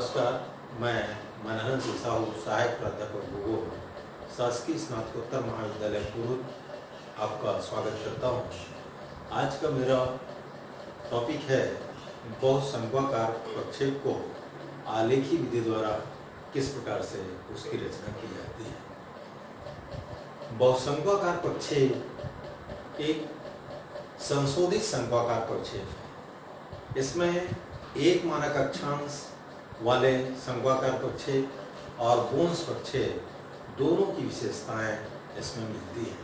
नमस्कार, मैं मनोहर सिंह साहू, सहायक प्राध्यापक भूगोल, शासकीय स्नातकोत्तर महाविद्यालय पूर्व आपका स्वागत करता हूँ। आज का मेरा टॉपिक है बहुसंख्याकार प्रक्षेप को आलेखी विधि द्वारा किस प्रकार से उसकी रचना की जाती है। बहुसंख्याकार प्रक्षेप एक संशोधित संख्याकार प्रक्षेप है। इसमें एक मानक अक्षांश वाले संख्याकार प्रक्षेप और बोन्स प्रक्षेप दोनों की विशेषताएं इसमें मिलती हैं।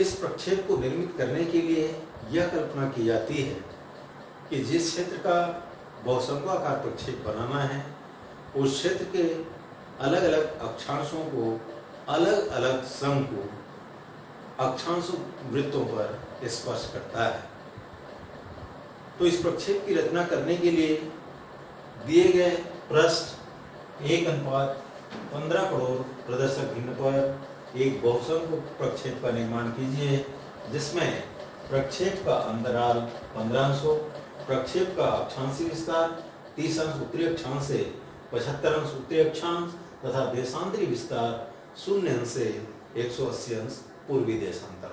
इस प्रक्षेप को निर्मित करने के लिए यह कल्पना की जाती है कि जिस क्षेत्र का बहुसंख्याकार प्रक्षेप बनाना है उस क्षेत्र के अलग अलग अक्षांशों को अलग अलग शंकु अक्षांश वृत्तों पर स्पर्श करता है। तो इस प्रक्षेप की रचना करने के लिए दिए गए पृष्ठ 1:15 करोड़ प्रदर्शक भिन्न पर एक बहुसंख्य प्रक्षेप का निर्माण कीजिए, जिसमें प्रक्षेप का अंतराल 15 अंशों, प्रक्षेप का अक्षांशीय विस्तार 30 अंश उत्तरी अक्षांश से 75 अंश उत्तरी अक्षांश तथा देशांतरी विस्तार 0 अंश से 180 अंश पूर्वी देशांतर।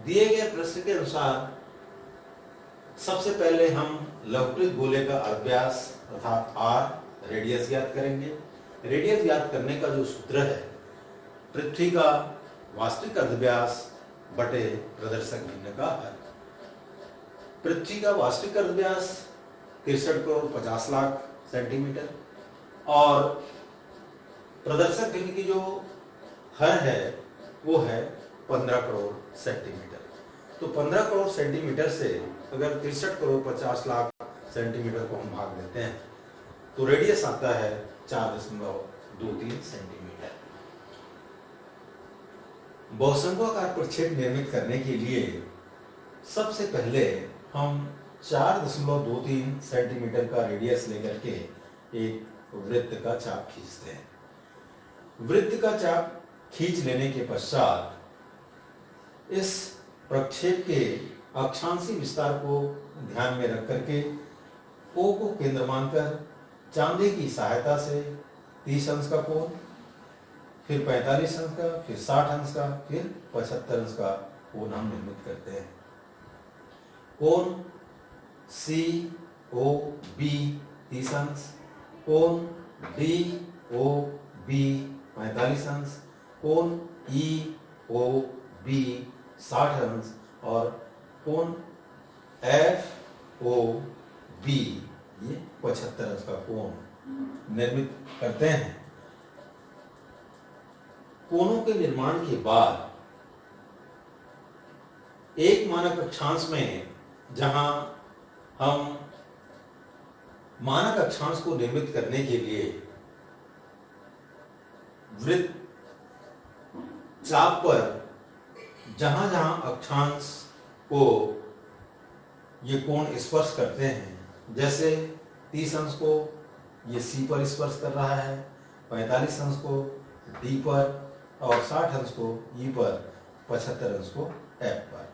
दिए गए प्रश्न के अनुसार सबसे पहले हम लघुकृत गोले का अर्धव्यास अर्थात r रेडियस ज्ञात करेंगे। रेडियस ज्ञात करने का जो सूत्र है, पृथ्वी का वास्तविक अर्धव्यास बटे प्रदर्शक भिन्न का अर्ध। पृथ्वी का वास्तविक अर्धव्यास 63 करोड़ 50 लाख सेंटीमीटर और प्रदर्शक भिन्न की जो हर है वो है 15 करोड़ सेंटीमीटर। तो 15 करोड़ सेंटीमीटर से अगर 63 करोड़ 50 लाख सेंटीमीटर को हम भाग देते हैं तो रेडियस आता है 4.23 सेंटीमीटर। बहुसंख्याकार प्रक्षेप निर्मित करने के लिए सबसे पहले हम 4.23 सेंटीमीटर का रेडियस लेकर के एक वृत्त का चाप खींचते हैं। वृत्त का चाप खींच लेने के पश्चात इस प्रक्षेप के अक्षांशीय विस्तार को ध्यान में रख करके O को केंद्र मानकर चांदी की सहायता से 30 अंश का कोण, फिर 45 अंश का, फिर 60 अंश का, फिर 75 अंश का कोण हम निर्मित करते हैं। कोण COB 30 अंश, कोण DOB 45 अंश, कोण EOB 60 अंश और कोण FOB ये 75 अंश का कोण निर्मित करते हैं। कोणों के निर्माण के बाद एक मानक अक्षांश में जहां हम मानक अक्षांश को निर्मित करने के लिए वृत्त चाप पर जहां जहां अक्षांश को ये कोण स्पर्श करते हैं, जैसे 30 अंश को ये C पर स्पर्श कर रहा है, 45 अंश को D पर और 60 अंश को E पर, 75 अंश को F पर।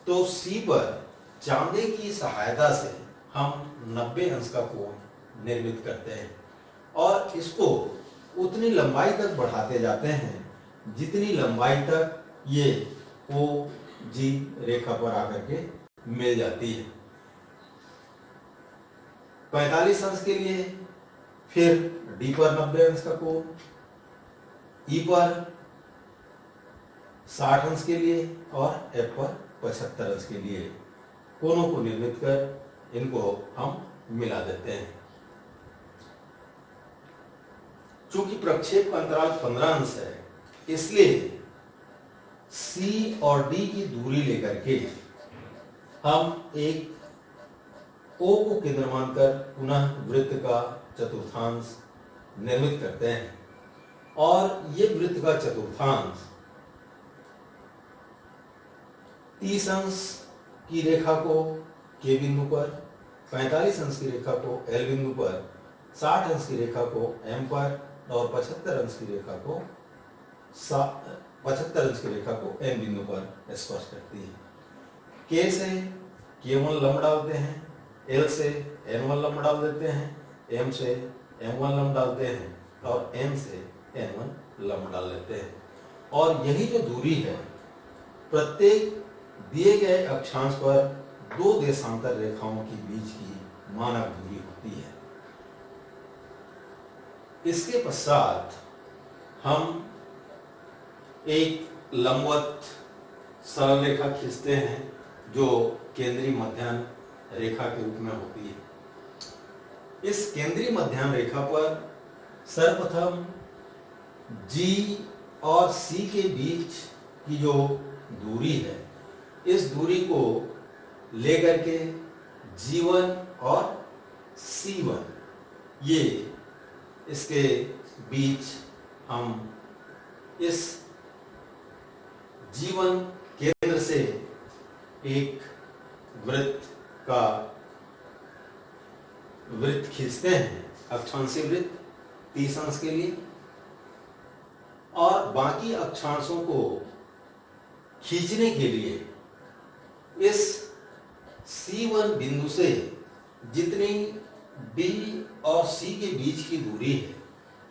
तो C पर चांदी की सहायता से हम 90 अंश का कोण निर्मित करते हैं और इसको उतनी लंबाई तक बढ़ाते जाते हैं जितनी लंबाई तक ये OG रेखा पर आकर के मिल जाती है। 45 अंश के लिए फिर D पर 90 अंश का कोण, E पर 60 अंश के लिए और F पर 75 अंश के लिए कोणों को निर्मित कर इनको हम मिला देते हैं। चूंकि प्रक्षेप का अंतराल 15 अंश है, इसलिए C और D की दूरी लेकर के हम एक O को केंद्र मानकर पुनः वृत्त का चतुर्थांश निर्मित करते हैं और ये वृत्त का चतुर्थांश 30 अंश की रेखा को K बिंदु पर, 45 अंश की रेखा को L बिंदु पर, 60 अंश की रेखा को M पर और 75 अंश की रेखा को 75 अंश की रेखा को M बिंदु पर स्पर्श करती है। K से K1 लंब डालते हैं, L से N1 लंब डाल देते हैं, M से M1 लंब डालते हैं और N से N1 लंब डाल लेते हैं। और यही जो दूरी है प्रत्येक दिए गए अक्षांश पर दो देशांतर रेखाओं के बीच की मानक दूरी होती है। इसके पश्चात हम एक लंबवत सरल रेखा खींचते हैं जो केंद्रीय मध्याह्न रेखा के रूप में होती है। इस केंद्रीय मध्याह्न रेखा पर सर्वप्रथम G और C के बीच की जो दूरी है, इस दूरी को लेकर के G1 और C1 ये इसके बीच हम इस G1 केंद्र से एक वृत्त खींचते हैं, अक्षांशीय वृत्त 30 अंश के लिए, और बाकी अक्षांशों को खींचने के लिए इस C1 बिंदु से जितनी B और C के बीच की दूरी है,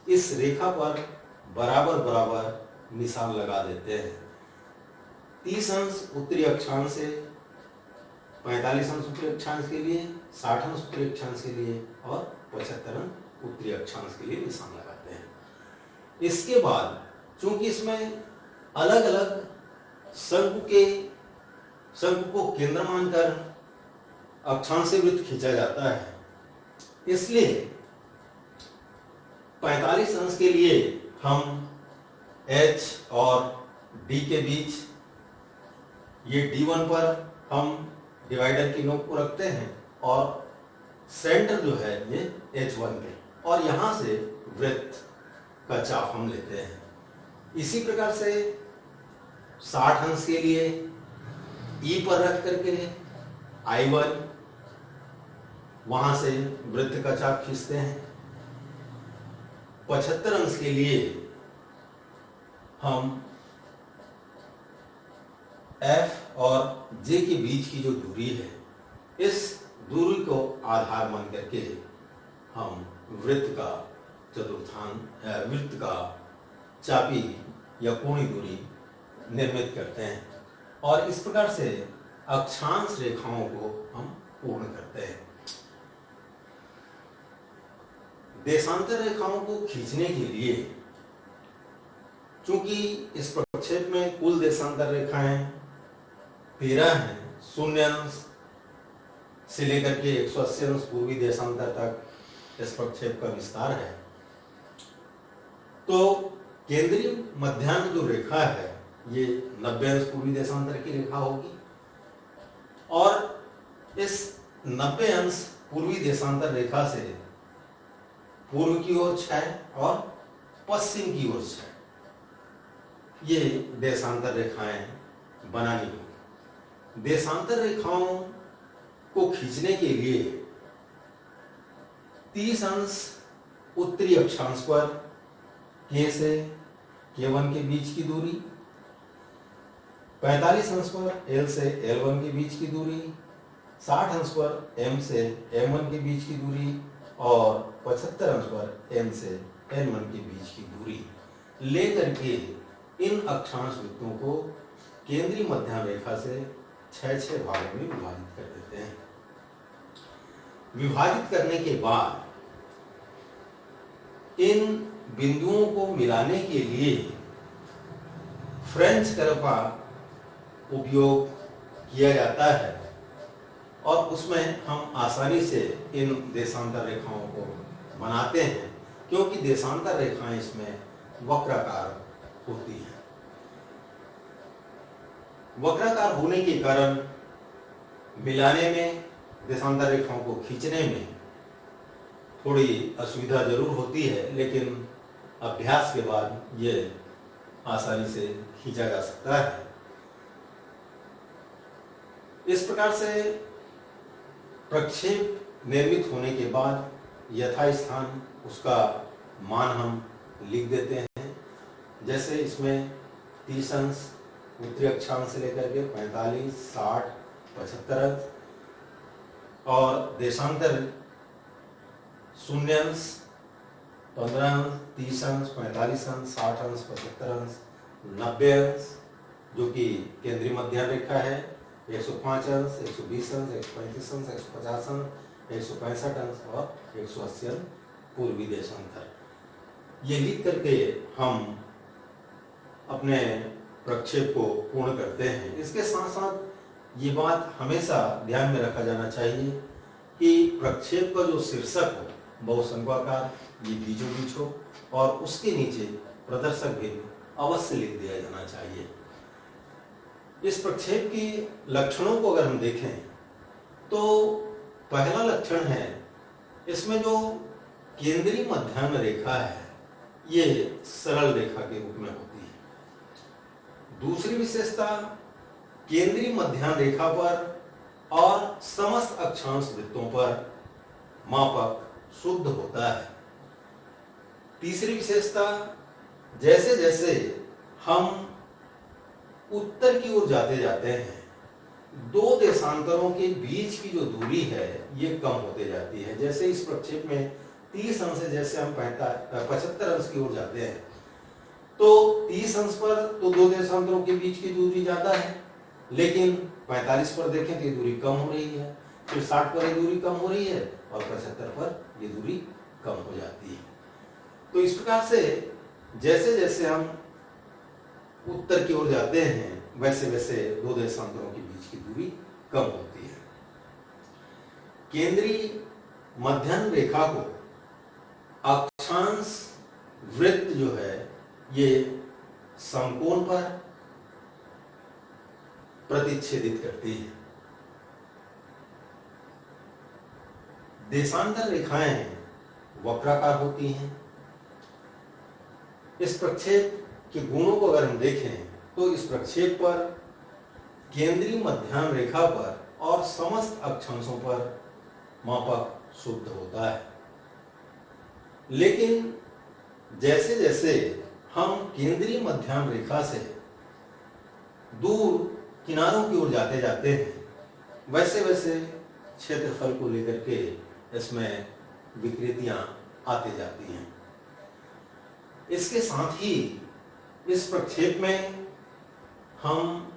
इस रेखा पर बराबर बराबर निशान लगा देते हैं। 30 अंश उत्तरी अक्षांश से 45 अंश उत्तरी अक्षांश के लिए, 60 अंश उत्तरी अक्षांश के लिए और 75 अंश उत्तरी अक्षांश के लिए निशान लगाते हैं। इसके बाद चूंकि इसमें अलग अलग शंकु को केंद्र मानकर अक्षांशीय वृत्त खींचा जाता है, इसलिए 45 अंश के लिए हम H और D के बीच ये D1 पर हम डिवाइडर की नोक को रखते हैं और सेंटर जो है ये H1 पे, और यहां से वृत्त का चाप हम लेते हैं। इसी प्रकार से 60 अंश के लिए E पर रख करके I1 वहां से वृत्त का चाप खींचते हैं। 75 अंश के लिए हम F और J के बीच की जो दूरी है, इस दूरी को आधार मान करके हम वृत्त का चापी या कोणीय दूरी निर्मित करते हैं, और इस प्रकार से अक्षांश रेखाओं को हम पूर्ण करते हैं। देशांतर रेखाओं को खींचने के लिए चूंकि इस प्रक्षेप में कुल देशांतर रेखाएं 13 हैं, 0 अंश से लेकर के 180 अंश पूर्वी देशांतर तक इस प्रक्षेप का विस्तार है, तो केंद्रीय मध्याह्न जो रेखा है ये 90 अंश पूर्वी देशांतर की रेखा होगी, और इस 90 अंश पूर्वी देशांतर रेखा से पूर्व की ओर 6 और पश्चिम की ओर 6 ये देशांतर रेखाएं बनानी होगी। देशांतर रेखाओं को खींचने के लिए 30 अंश उत्तरी अक्षांश पर K से K1 के बीच की दूरी, 45 अंश पर L से L1 के बीच की दूरी, 60 अंश पर M से M1 के बीच की दूरी और 75 अंश पर N से N1 के बीच की दूरी लेकर के इन अक्षांश वृत्तों को केंद्रीय मध्याह्न रेखा से 6-6 भागों में विभाजित कर देते हैं। विभाजित करने के बाद इन बिंदुओं को मिलाने के लिए फ्रेंच कर्व का उपयोग किया जाता है, और उसमें हम आसानी से इन देशांतर रेखाओं को बनाते हैं, क्योंकि देशांतर रेखाएं इसमें वक्राकार होती हैं। वक्राकार होने के कारण मिलाने में, देशांतर रेखाओं को खींचने में थोड़ी असुविधा जरूर होती है, लेकिन अभ्यास के बाद ये आसानी से खींचा जा सकता है। इस प्रकार से प्रक्षेप निर्मित होने के बाद यथास्थान उसका मान हम लिख देते हैं। जैसे इसमें 30 अंश उत्तरी अक्षांश से लेकर के 45, 60, 75 और देशांतर शून्य अंश 15 अंश, 30 अंश, 45 अंश, 60 अंश, 75 अंश, 90 अंश जो कि केंद्रीय मध्य रेखा है, 105 अंश, 120 अंश, 135 अंश, 150 अंश, 165 अंश और 180 अंश पूर्वी देशांतर। ये लिख करके हम अपने प्रक्षेप को पूर्ण करते हैं। इसके साथ साथ ये बात हमेशा ध्यान में रखा जाना चाहिए कि प्रक्षेप का जो शीर्षक हो बहुशंक्वाकार, ये बीचों बीच हो और उसके नीचे प्रदर्शक भिन्न अवश्य लिख दिया जाना चाहिए। इस प्रक्षेप की लक्षणों को अगर हम देखें तो पहला लक्षण है, इसमें जो केंद्रीय मध्याह्न रेखा है ये सरल रेखा के रूप में होती है। दूसरी विशेषता, केंद्रीय मध्याह्न रेखा पर और समस्त अक्षांश वृत्तों पर मापक शुद्ध होता है। तीसरी विशेषता, जैसे जैसे हम उत्तर की ओर जाते जाते हैं, दो देशांतरों के बीच की जो दूरी है ये कम होते जाती है। जैसे इस प्रक्षेप में 30 अंश से जैसे हम 75 अंश की ओर जाते हैं तो 30 अंश पर तो दो देशांतरों के बीच की दूरी ज्यादा है, लेकिन 45 पर देखें तो ये दूरी कम हो रही है, फिर 60 पर ये दूरी कम हो रही है और 75 पर ये दूरी कम हो जाती है। तो इस प्रकार से जैसे जैसे हम उत्तर की ओर जाते हैं वैसे वैसे दो देशांतरों के बीच की दूरी कम होती है। केंद्रीय मध्याह्न रेखा को अक्षांश वृत्त जो है ये समकोण पर प्रतिच्छेदित करती है। देशांतर रेखाएं वक्राकार होती हैं। इस प्रक्षेप के गुणों को अगर हम देखें तो इस प्रक्षेप पर केंद्रीय मध्याह्न रेखा पर और समस्त अक्षांशों पर मापक शुद्ध होता है, लेकिन जैसे जैसे हम केंद्रीय मध्याह्न रेखा से दूर किनारों की ओर जाते जाते हैं वैसे वैसे क्षेत्रफल को लेकर के इसमें विकृतियां आती जाती हैं। इसके साथ ही इस प्रक्षेप में हम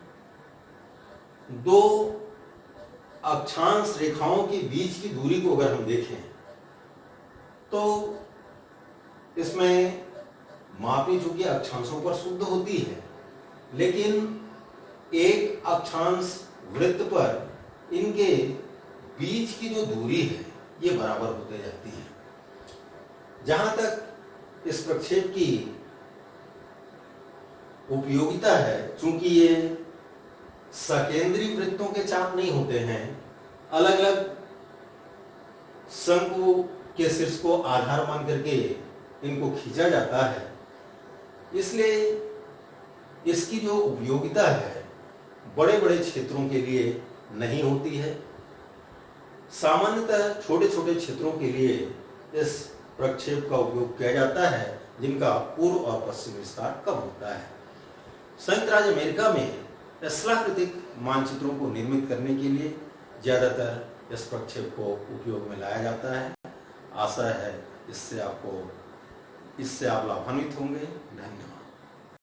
दो अक्षांश रेखाओं के बीच की दूरी को अगर हम देखें तो इसमें मापी चूंकि अक्षांशों पर शुद्ध होती है, लेकिन एक अक्षांश वृत्त पर इनके बीच की जो दूरी है ये बराबर होते जाती है। जहां तक इस प्रक्षेप की उपयोगिता है, चूंकि ये सकेंद्रीय वृत्तों के चाप नहीं होते हैं, अलग अलग शंकु के शीर्ष को आधार मान करके इनको खींचा जाता है, इसलिए इसकी जो उपयोगिता है बड़े बड़े क्षेत्रों के लिए नहीं होती है। सामान्यतः छोटे छोटे क्षेत्रों के लिए इस प्रक्षेप का उपयोग किया जाता है जिनका पूर्व और पश्चिम विस्तार कम होता है। संयुक्त राज्य अमेरिका में स्थलाकृतिक मानचित्रों को निर्मित करने के लिए ज्यादातर इस प्रक्षेप को उपयोग में लाया जाता है। आशा है इससे आप लाभान्वित होंगे। धन्यवाद।